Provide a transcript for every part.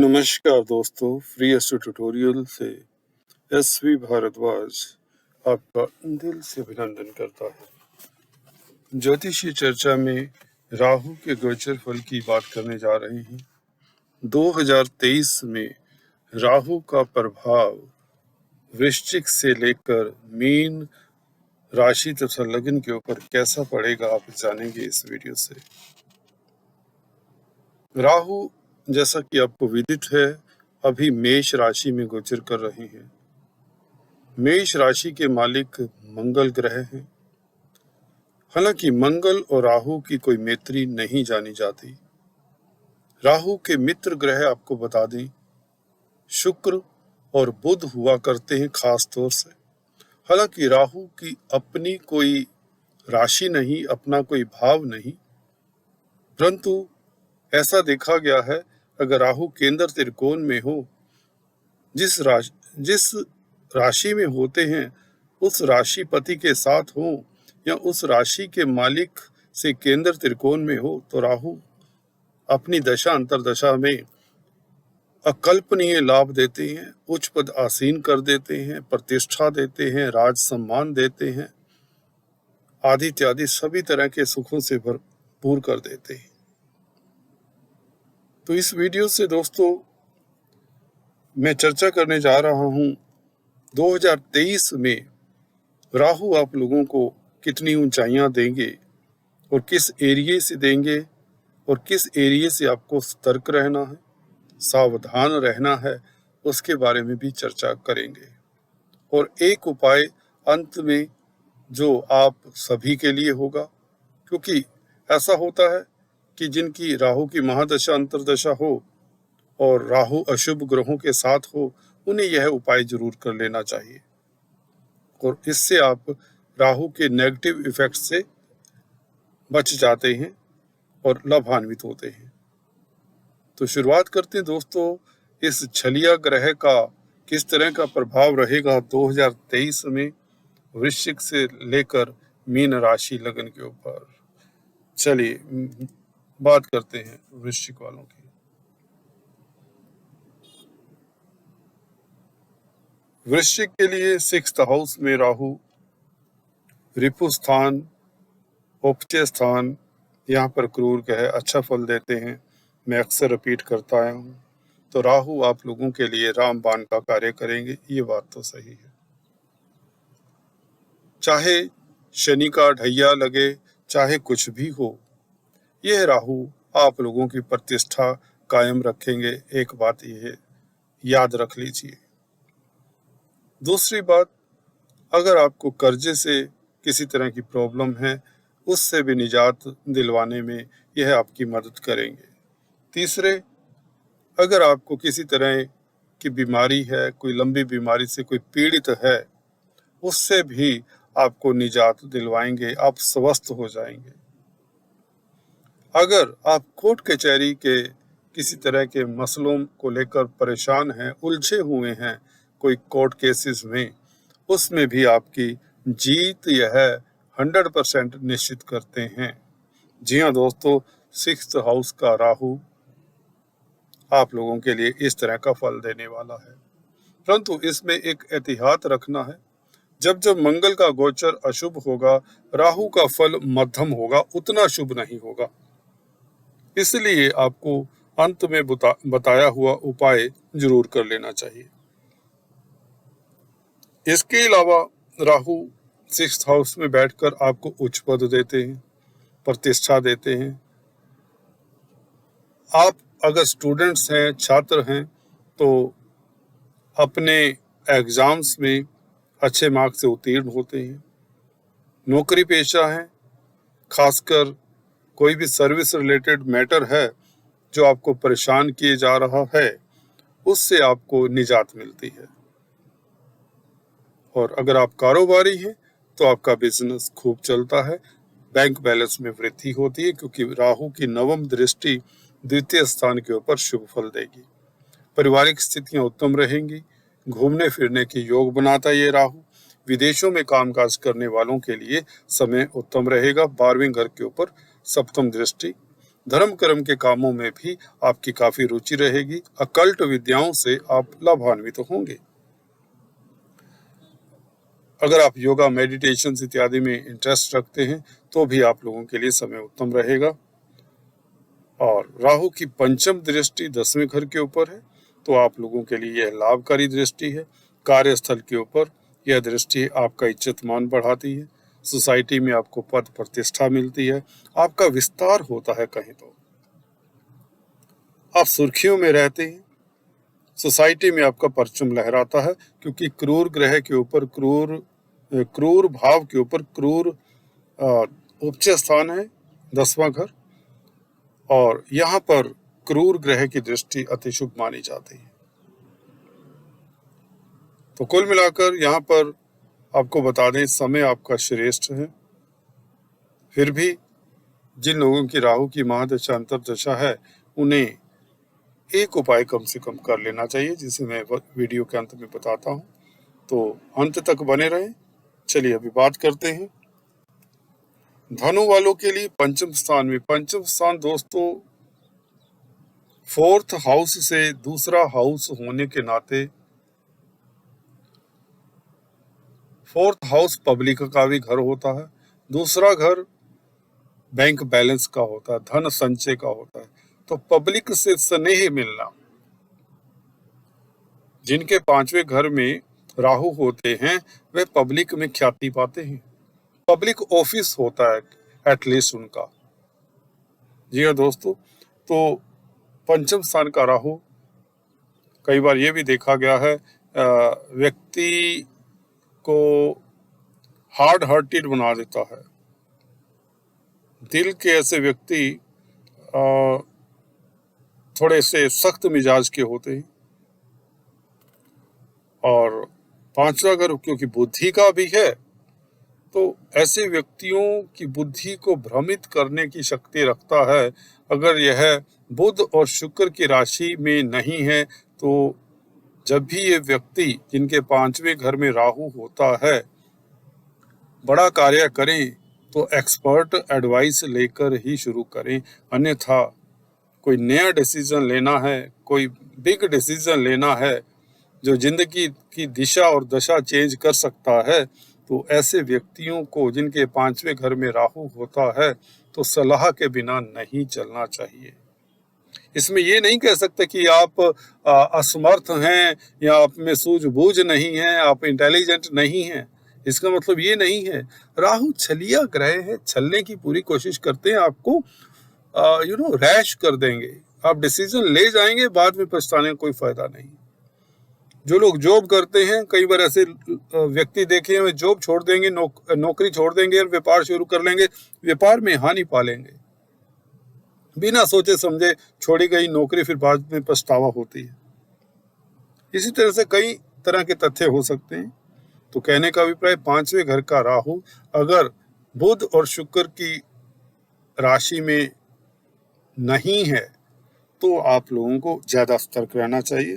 नमस्कार दोस्तों, free astro tutorial से एसवी भारद्वाज आपका दिल से अभिनंदन करता है। ज्योतिषीय चर्चा में राहु के गोचर फल की बात करने जा रहे हैं। 2023 में राहु का प्रभाव वृश्चिक से लेकर मीन राशि तथा लग्न के ऊपर कैसा पड़ेगा आप जानेंगे इस वीडियो से। राहु, जैसा कि आपको विदित है, अभी मेष राशि में गोचर कर रहे हैं। मेष राशि के मालिक मंगल ग्रह हैं। हालांकि मंगल और राहु की कोई मैत्री नहीं जानी जाती। राहु के मित्र ग्रह आपको बता दें, शुक्र और बुध हुआ करते हैं खास तौर से। हालांकि राहु की अपनी कोई राशि नहीं, अपना कोई भाव नहीं, परंतु ऐसा देखा गया है अगर राहु केंद्र त्रिकोण में हो, जिस राशि में होते हैं उस राशिपति के साथ हो या उस राशि के मालिक से केंद्र त्रिकोण में हो, तो राहु अपनी दशा अंतरदशा में अकल्पनीय लाभ देते हैं, उच्च पद आसीन कर देते हैं, प्रतिष्ठा देते हैं, राज सम्मान देते हैं, आदि इत्यादि सभी तरह के सुखों से भरपूर कर देते हैं। तो इस वीडियो से दोस्तों मैं चर्चा करने जा रहा हूं 2023 में राहु आप लोगों को कितनी ऊंचाइयां देंगे और किस एरिया से देंगे और किस एरिया से आपको सतर्क रहना है, सावधान रहना है, उसके बारे में भी चर्चा करेंगे। और एक उपाय अंत में जो आप सभी के लिए होगा, क्योंकि ऐसा होता है कि जिनकी राहु की महादशा अंतरदशा हो और राहु अशुभ ग्रहों के साथ हो, उन्हें यह उपाय जरूर कर लेना चाहिए और इससे आप राहु के नेगेटिव इफेक्ट से बच जाते हैं और लाभान्वित होते हैं। तो शुरुआत करते हैं दोस्तों, इस छलिया ग्रह का किस तरह का प्रभाव रहेगा 2023 में वृश्चिक से लेकर मीन राशि लग्न के ऊपर। चलिए बात करते हैं वृश्चिक वालों की। वृश्चिक के लिए 6th हाउस में राहु रिपु स्थान, उपचय स्थान, यहाँ पर क्रूर ग्रह अच्छा फल देते हैं। मैं अक्सर रिपीट करता आया हूँ। तो राहु आप लोगों के लिए रामबाण का कार्य करेंगे, ये बात तो सही है। चाहे शनि का ढैया लगे, चाहे कुछ भी हो, यह राहु आप लोगों की प्रतिष्ठा कायम रखेंगे। एक बात यह याद रख लीजिए। दूसरी बात, अगर आपको कर्जे से किसी तरह की प्रॉब्लम है, उससे भी निजात दिलवाने में यह आपकी मदद करेंगे। तीसरे, अगर आपको किसी तरह की बीमारी है, कोई लंबी बीमारी से कोई पीड़ित है, उससे भी आपको निजात दिलवाएंगे, आप स्वस्थ हो जाएंगे। अगर आप कोर्ट कचहरी के किसी तरह के मसलों को लेकर परेशान हैं, उलझे हुए हैं कोई कोर्ट केसेस में, उसमें भी आपकी जीत यह 100% निश्चित करते हैं। जी हाँ दोस्तों, 6th हाउस का राहु आप लोगों के लिए इस तरह का फल देने वाला है। परंतु इसमें एक एहतियात रखना है, जब जब मंगल का गोचर अशुभ होगा, राहु का फल मध्यम होगा, उतना शुभ नहीं होगा। इसलिए आपको अंत में बताया हुआ उपाय जरूर कर लेना चाहिए। इसके अलावा राहु 6th हाउस में बैठकर आपको उच्च पद देते हैं, प्रतिष्ठा देते हैं। आप अगर स्टूडेंट्स हैं, छात्र हैं, तो अपने एग्जाम्स में अच्छे मार्क्स से उत्तीर्ण होते हैं। नौकरी पेशा है, खासकर कोई भी सर्विस रिलेटेड मैटर है जो आपको परेशान किए जा रहा है, उससे आपको निजात मिलती है। और अगर आप कारोबारी हैं तो आपका बिजनेस खूब चलता है, बैंक बैलेंस में वृद्धि होती है, क्योंकि राहु की नवम दृष्टि द्वितीय स्थान के ऊपर शुभ फल देगी। पारिवारिक स्थितियां उत्तम रहेंगी। घूमने फिरने के योग बनाता ये राहु। विदेशों में कामकाज करने वालों के लिए समय उत्तम रहेगा। 12वें घर के ऊपर सप्तम दृष्टि धर्म कर्म के कामों में भी आपकी काफी रुचि रहेगी। अकल्ट विद्याओं से आप लाभान्वित होंगे। अगर आप योगा, मेडिटेशन इत्यादि में इंटरेस्ट रखते हैं तो भी आप लोगों के लिए समय उत्तम रहेगा। और राहु की पंचम दृष्टि 10वें घर के ऊपर है, तो आप लोगों के लिए यह लाभकारी दृष्टि है। कार्यस्थल के ऊपर यह दृष्टि आपका इज्जत मान बढ़ाती है। सोसाइटी में आपको पद प्रतिष्ठा मिलती है, आपका विस्तार होता है, कहीं तो आप सुर्खियों में रहते हैं। सोसाइटी में आपका परचम लहराता है, क्योंकि क्रूर ग्रह के ऊपर क्रूर भाव के ऊपर क्रूर उच्च स्थान है 10वां घर, और यहाँ पर क्रूर ग्रह की दृष्टि अति शुभ मानी जाती है। तो कुल मिलाकर यहाँ पर आपको बता दें, समय आपका श्रेष्ठ है। फिर भी जिन लोगों की राहु की महादशा अंतर्दशा है, उन्हें एक उपाय कम से कम कर लेना चाहिए, जिसे मैं वीडियो के अंत में बताता हूँ, तो अंत तक बने रहें। चलिए अभी बात करते हैं धनु वालों के लिए पंचम स्थान में। पंचम स्थान दोस्तों 4th हाउस से दूसरा हाउस होने के नाते 4th हाउस पब्लिक का भी घर होता है। दूसरा घर बैंक बैलेंस का होता है, धन संचय का होता है। तो पब्लिक से स्नेह मिलना, जिनके 5वें घर में राहु होते हैं वे पब्लिक में ख्याति पाते हैं। पब्लिक ऑफिस होता है एटलीस्ट उनका। जी हाँ दोस्तों, तो पंचम स्थान का राहु कई बार ये भी देखा गया है व्यक्ति को हार्ड हार्टेड बना देता है। दिल के ऐसे व्यक्ति थोड़े से सख्त मिजाज के होते हैं। और 5वां घर क्योंकि बुद्धि का भी है, तो ऐसे व्यक्तियों की बुद्धि को भ्रमित करने की शक्ति रखता है। अगर यह बुध और शुक्र की राशि में नहीं है, तो जब भी ये व्यक्ति जिनके 5वें घर में राहु होता है बड़ा कार्य करें तो एक्सपर्ट एडवाइस लेकर ही शुरू करें। अन्यथा कोई नया डिसीजन लेना है, कोई बिग डिसीजन लेना है जो जिंदगी की दिशा और दशा चेंज कर सकता है, तो ऐसे व्यक्तियों को जिनके 5वें घर में राहु होता है तो सलाह के बिना नहीं चलना चाहिए। इसमें ये नहीं कह सकते कि आप असमर्थ हैं या आप में सूझबूझ नहीं है, आप इंटेलिजेंट नहीं हैं। इसका मतलब ये नहीं है। राहु छलिया ग्रह है, छलने की पूरी कोशिश करते हैं, आपको रैश कर देंगे। आप डिसीजन ले जाएंगे, बाद में पछताने का कोई फायदा नहीं। जो लोग जॉब करते हैं, कई बार ऐसे व्यक्ति देखे हैं, वे जॉब छोड़ देंगे, नौकरी छोड़ देंगे और व्यापार शुरू कर लेंगे, व्यापार में हानि पालेंगे। बिना सोचे समझे छोड़ी गई नौकरी फिर बाद में पछतावा होती है। इसी तरह से कई तरह के तथ्य हो सकते हैं। तो कहने का अभिप्राय, 5वें घर का राहु अगर बुध और शुक्र की राशि में नहीं है तो आप लोगों को ज्यादा सतर्क रहना चाहिए।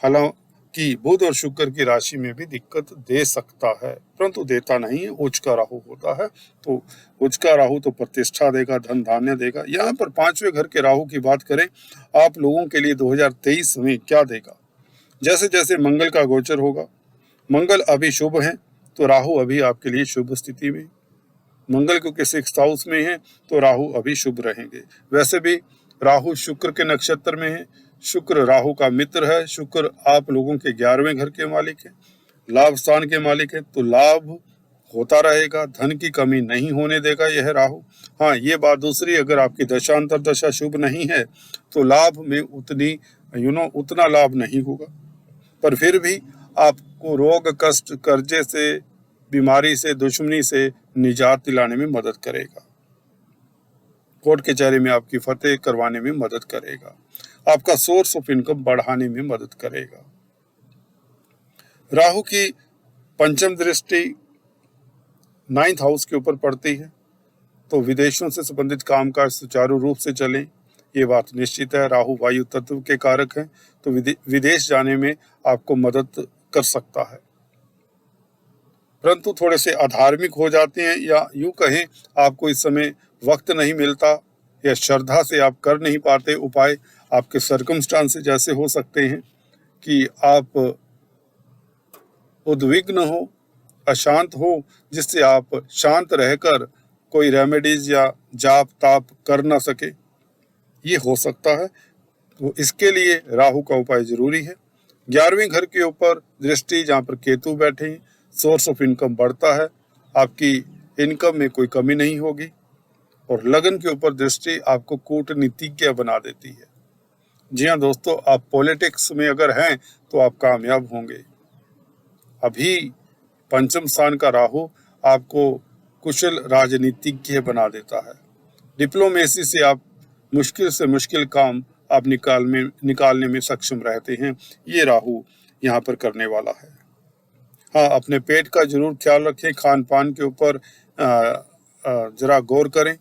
हालांकि बुध और शुक्र की राशि में भी दिक्कत दे सकता है, परंतु देता नहीं है। उच्च का राहु होता है, तो उच्च का राहु तो प्रतिष्ठा देगा, धन धान्य देगा। यहाँ पर 5वें घर के राहु की बात करें, आप लोगों के लिए 2023 में क्या देगा। जैसे जैसे मंगल का गोचर होगा, मंगल अभी शुभ है तो राहु अभी आपके लिए शुभ स्थिति में। मंगल क्योंकि 6th हाउस में है तो राहु अभी शुभ रहेंगे। वैसे भी राहु शुक्र के नक्षत्र में है, शुक्र राहु का मित्र है। शुक्र आप लोगों के 11वें घर के मालिक है, लाभ स्थान के मालिक है, तो लाभ होता रहेगा, धन की कमी नहीं होने देगा यह राहु। हाँ, ये बात दूसरी, अगर आपकी दशांतर दशा शुभ नहीं है तो लाभ में उतना लाभ नहीं होगा, पर फिर भी आपको रोग, कष्ट, कर्जे से, बीमारी से, दुश्मनी से निजात दिलाने में मदद करेगा। कोर्ट कचहरी में आपकी फतेह करवाने में मदद करेगा, आपका सोर्स ऑफ इनकम बढ़ाने में मदद करेगा। राहु की पंचम दृष्टि 9th हाउस के ऊपर पड़ती है, तो विदेशों से संबंधित कामकाज सुचारू रूप से चलें, ये बात निश्चित है। राहु वायु तत्व के कारक हैं, तो विदेश जाने में आपको मदद कर सकता है। परंतु थोड़े से अधार्मिक हो जाते हैं, या यूं कहें आपको इस समय वक्त नहीं मिलता या श्रद्धा से आप कर नहीं पाते उपाय, आपके सर्कमस्टांसेस ऐसे हो सकते हैं कि आप उद्विग्न हो, अशांत हो, जिससे आप शांत रहकर कोई रेमेडीज या जाप ताप कर ना सके, ये हो सकता है। तो इसके लिए राहु का उपाय जरूरी है। 11वें घर के ऊपर दृष्टि जहाँ पर केतु बैठे हैं, सोर्स ऑफ इनकम बढ़ता है, आपकी इनकम में कोई कमी नहीं होगी। और लगन के ऊपर दृष्टि आपको कूटनीतिज्ञ बना देती है। जी हाँ दोस्तों, आप पॉलिटिक्स में अगर हैं तो आप कामयाब होंगे। अभी पंचम स्थान का राहु आपको कुशल राजनीतिज्ञ बना देता है। डिप्लोमेसी से आप मुश्किल से मुश्किल काम आप निकालने में सक्षम रहते हैं। ये राहु यहाँ पर करने वाला है। हाँ, अपने पेट का जरूर ख्याल रखें, खान पान के ऊपर जरा गौर करें।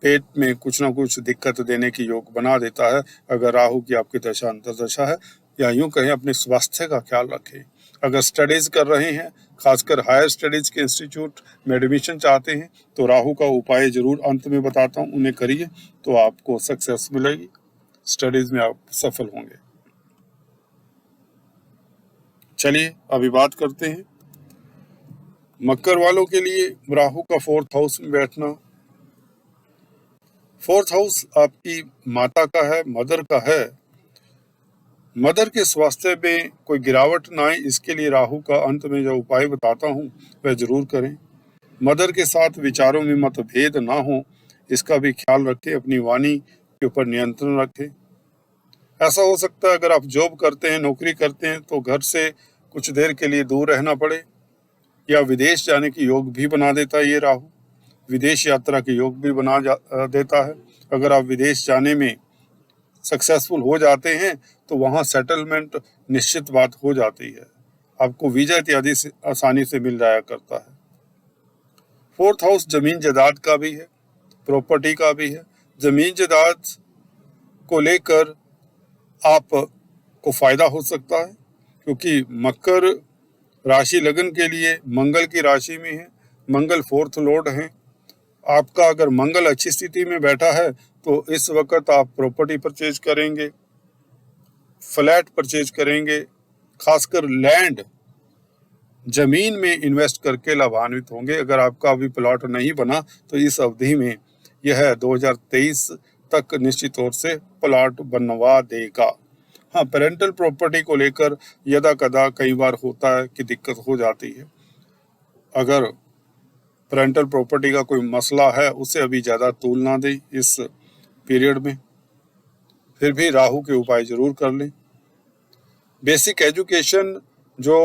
पेट में कुछ ना कुछ दिक्कत देने की योग बना देता है अगर राहु की आपकी दशा अंतर्दशा है, या यूं कहें अपने स्वास्थ्य का ख्याल रखें। अगर स्टडीज कर रहे हैं, खासकर हायर स्टडीज के इंस्टीट्यूट में एडमिशन चाहते हैं, तो राहु का उपाय जरूर अंत में बताता हूँ, उन्हें करिए तो आपको सक्सेस मिलेगी, स्टडीज में आप सफल होंगे। चलिए अभी बात करते हैं मकर वालों के लिए राहु का 4th हाउस में बैठना। 4th हाउस आपकी माता का है, मदर का है। मदर के स्वास्थ्य में कोई गिरावट ना आए, इसके लिए राहु का अंत में जो उपाय बताता हूँ वह जरूर करें। मदर के साथ विचारों में मतभेद ना हो, इसका भी ख्याल रखें। अपनी वाणी के ऊपर नियंत्रण रखें। ऐसा हो सकता है अगर आप जॉब करते हैं, नौकरी करते हैं, तो घर से कुछ देर के लिए दूर रहना पड़े, या विदेश जाने की योग भी बना देता है ये राहु। विदेश यात्रा के योग भी बना देता है। अगर आप विदेश जाने में सक्सेसफुल हो जाते हैं तो वहाँ सेटलमेंट निश्चित बात हो जाती है, आपको वीजा इत्यादि से आसानी से मिल जाया करता है। 4th हाउस जमीन जायदाद का भी है, प्रॉपर्टी का भी है। जमीन जायदाद को लेकर आपको फायदा हो सकता है, क्योंकि मकर राशि लगन के लिए मंगल की राशि में है, मंगल 4th लॉर्ड हैं। आपका अगर मंगल अच्छी स्थिति में बैठा है तो इस वक्त आप प्रॉपर्टी परचेज करेंगे, फ्लैट परचेज करेंगे, खासकर लैंड जमीन में इन्वेस्ट करके लाभान्वित होंगे। अगर आपका अभी प्लॉट नहीं बना तो इस अवधि में यह 2023 तक निश्चित तौर से प्लॉट बनवा देगा। हाँ, पेरेंटल प्रॉपर्टी को लेकर यदा कदा कई बार होता है कि दिक्कत हो जाती है। अगर पेरेंटल प्रॉपर्टी का कोई मसला है, उसे अभी ज़्यादा तूल ना दें इस पीरियड में। फिर भी राहु के उपाय जरूर कर लें। बेसिक एजुकेशन जो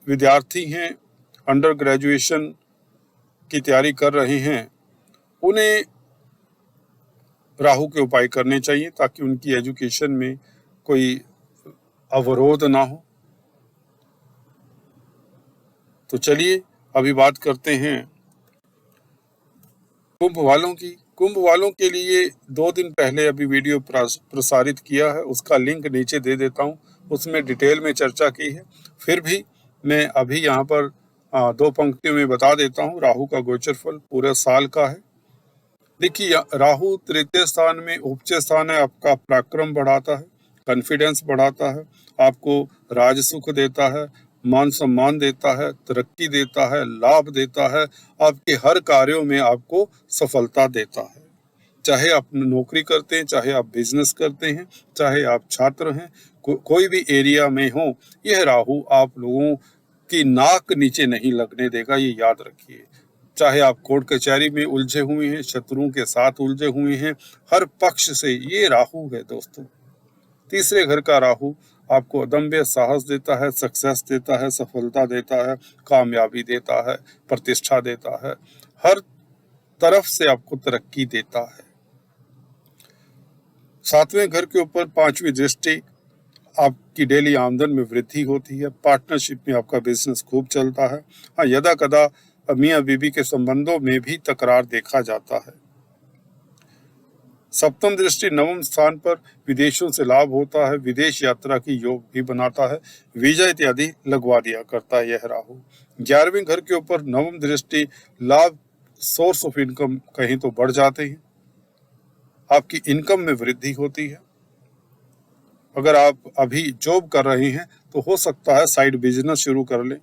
विद्यार्थी हैं, अंडर ग्रेजुएशन की तैयारी कर रहे हैं, उन्हें राहु के उपाय करने चाहिए ताकि उनकी एजुकेशन में कोई अवरोध ना हो। तो चलिए अभी बात करते हैं कुंभ वालों की। कुंभ वालों के लिए 2 दिन पहले अभी वीडियो प्रसारित किया है, उसका लिंक नीचे दे देता हूँ, उसमें डिटेल में चर्चा की है। फिर भी मैं अभी यहाँ पर 2 पंक्तियों में बता देता हूँ राहु का गोचर फल पूरे साल का है। देखिए, राहु तृतीय स्थान में उपच स्थान है, आपका पराक्रम बढ़ाता है, कॉन्फिडेंस बढ़ाता है, आपको राज सुख देता है, मान सम्मान देता है, तरक्की देता है, लाभ देता है, आपके हर कार्यों में आपको सफलता देता है। चाहे आप नौकरी करते हैं, चाहे आप बिजनेस करते हैं, चाहे आप छात्र हैं, कोई भी एरिया में हो, यह राहु आप लोगों की नाक नीचे नहीं लगने देगा, ये याद रखिए। चाहे आप कोर्ट कचहरी में उलझे हुए हैं, शत्रुओं के साथ उलझे हुए हैं, हर पक्ष से ये राहु है दोस्तों। तीसरे घर का राहु आपको अदम्य साहस देता है, सक्सेस देता है, सफलता देता है, कामयाबी देता है, प्रतिष्ठा देता है, हर तरफ से आपको तरक्की देता है। 7वें घर के ऊपर 5वीं दृष्टि, आपकी डेली आमदन में वृद्धि होती है, पार्टनरशिप में आपका बिजनेस खूब चलता है। हाँ, यदा कदा मियाँ बीबी के संबंधों में भी तकरार देखा जाता है। 7वीं दृष्टि 9वें स्थान पर विदेशों से लाभ होता है, विदेश यात्रा की योग भी बनाता है, वीजा इत्यादि लगवा दिया करता है यह राहु। 11वें घर के ऊपर 9वीं दृष्टि, लाभ, सोर्स ऑफ इनकम कहीं तो बढ़ जाते हैं। आपकी इनकम में वृद्धि होती है। अगर आप अभी जॉब कर रहे हैं तो हो सकता है साइड बिजनेस शुरू कर लें।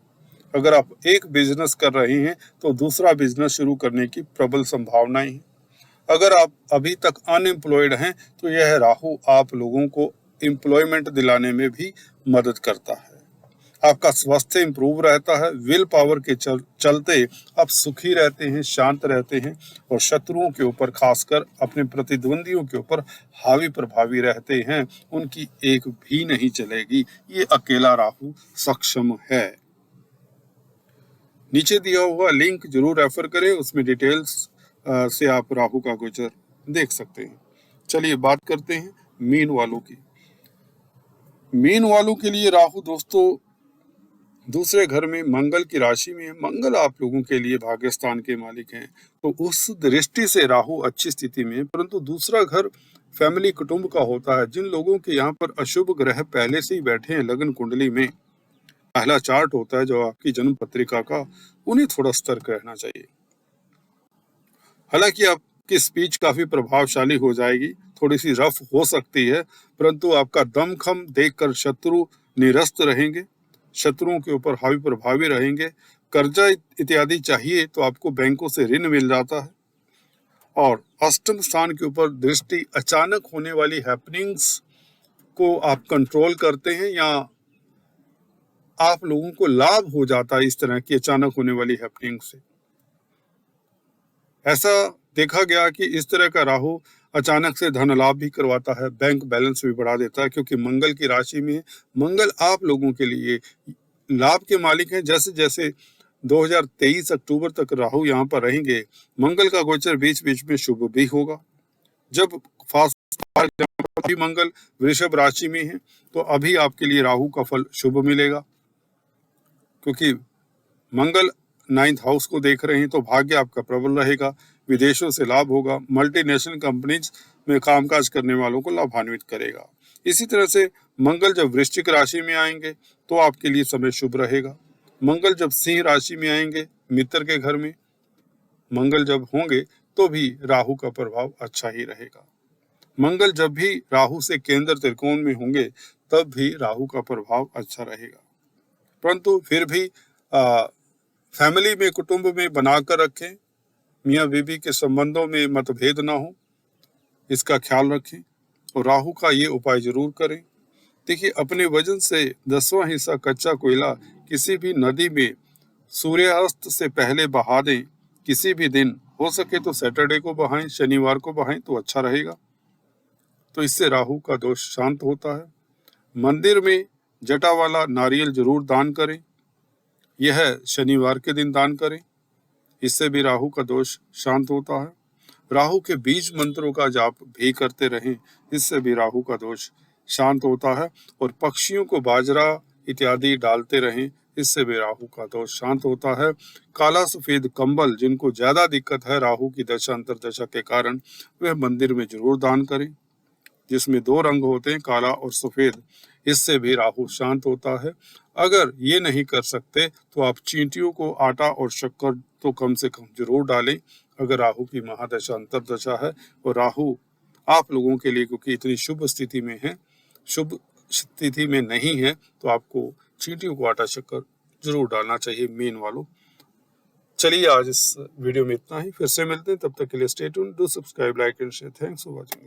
अगर आप एक बिजनेस कर रहे हैं तो दूसरा बिजनेस शुरू करने की प्रबल संभावनाएं हैं। अगर आप अभी तक अनएम्प्लॉयड हैं तो यह राहु आप लोगों को एम्प्लॉयमेंट दिलाने में भी मदद करता है। आपका स्वास्थ्य इंप्रूव रहता है। विल पावर के चलते आप सुखी रहते हैं, शांत रहते हैं और शत्रुओं के ऊपर, खासकर अपने प्रतिद्वंदियों के ऊपर हावी प्रभावी रहते हैं। उनकी एक भी नहीं चलेगी। ये अकेला राहु सक्षम है। नीचे दिया हुआ लिंक जरूर रेफर करें, उसमें डिटेल्स से आप राहु का गोचर देख सकते हैं। चलिए बात करते हैं मीन वालों की। मीन वालों के लिए राहु दोस्तों दूसरे घर में मंगल की राशि में है। मंगल आप लोगों के लिए भाग्यस्थान के मालिक हैं, तो उस दृष्टि से राहु अच्छी स्थिति में है। परंतु दूसरा घर फैमिली कुटुंब का होता है। जिन लोगों के यहाँ पर अशुभ ग्रह पहले से ही बैठे हैं लग्न कुंडली में, पहला चार्ट होता है जो आपकी जन्म पत्रिका का, उन्हें थोड़ा सतर्क रहना चाहिए। हालांकि आपकी स्पीच काफी प्रभावशाली हो जाएगी, थोड़ी सी रफ हो सकती है, परंतु आपका दमखम देखकर शत्रु निरस्त रहेंगे, शत्रुओं के ऊपर हावी प्रभावी रहेंगे। कर्जा इत्यादि चाहिए तो आपको बैंकों से ऋण मिल जाता है। और अष्टम स्थान के ऊपर दृष्टि, अचानक होने वाली हैपनिंग्स को आप कंट्रोल करते हैं या आप लोगों को लाभ हो जाता है इस तरह की अचानक होने वाली हैपनिंग से। ऐसा देखा गया कि इस तरह का राहु अचानक से धन लाभ भी करवाता है, बैंक बैलेंस भी बढ़ा देता है, क्योंकि मंगल की राशि में मंगल आप लोगों के लिए लाभ के मालिक हैं। जैसे जैसे 2023 अक्टूबर तक राहु यहाँ पर रहेंगे, मंगल का गोचर बीच बीच में शुभ भी होगा। जब फास्ट मंगल वृषभ राशि में है तो अभी आपके लिए राहु का फल शुभ मिलेगा, क्योंकि मंगल 9th हाउस को देख रहे हैं तो भाग्य आपका प्रबल रहेगा। विदेशों से लाभ होगा। मल्टीनेशनल कंपनीज में कामकाज करने वालों को लाभान्वित करेगा। इसी तरह से मंगल जब वृश्चिक राशि में आएंगे तो आपके लिए समय शुभ रहेगा। मंगल जब सिंह राशि में आएंगे, मित्र के घर में मंगल जब होंगे तो भी राहु का प्रभाव अच्छा ही रहेगा। मंगल जब भी राहु से केंद्र त्रिकोण में होंगे तब भी राहु का प्रभाव अच्छा रहेगा। परंतु फिर भी फैमिली में, कुटुंब में बनाकर रखें। मियाँ बीबी के संबंधों में मतभेद ना हो, इसका ख्याल रखें और राहु का ये उपाय जरूर करें। देखिए, अपने वजन से 10वां हिस्सा कच्चा कोयला किसी भी नदी में सूर्यास्त से पहले बहा दें। किसी भी दिन हो सके तो सैटरडे को बहाएं, शनिवार को बहाएं तो अच्छा रहेगा। तो इससे राहु का दोष शांत होता है। मंदिर में जटा वाला नारियल जरूर दान करें। यह शनिवार के दिन दान करें, इससे भी राहु का दोष शांत होता है। राहु के बीज मंत्रों का जाप भी करते रहें, इससे भी राहु का दोष शांत होता है। और पक्षियों को बाजरा इत्यादि डालते रहें, इससे भी राहु का दोष शांत होता है। काला सफेद कंबल जिनको ज्यादा दिक्कत है राहु की दशा अंतरदशा के कारण, वह मंदिर में जरूर दान करें, जिसमें 2 रंग होते हैं, काला और सफेद। इससे भी राहु शांत होता है। अगर ये नहीं कर सकते तो आप चींटियों को आटा और शक्कर तो कम से कम जरूर डालें अगर राहु की महादशा अंतरदशा है। और राहु आप लोगों के लिए क्योंकि इतनी शुभ स्थिति में है, शुभ स्थिति में नहीं है, तो आपको चींटियों को आटा शक्कर जरूर डालना चाहिए मीन वालों। चलिए आज इस वीडियो में इतना ही, फिर से मिलते हैं, तब तक के लिए stay tuned, do subscribe, like and share. Thanks for watching.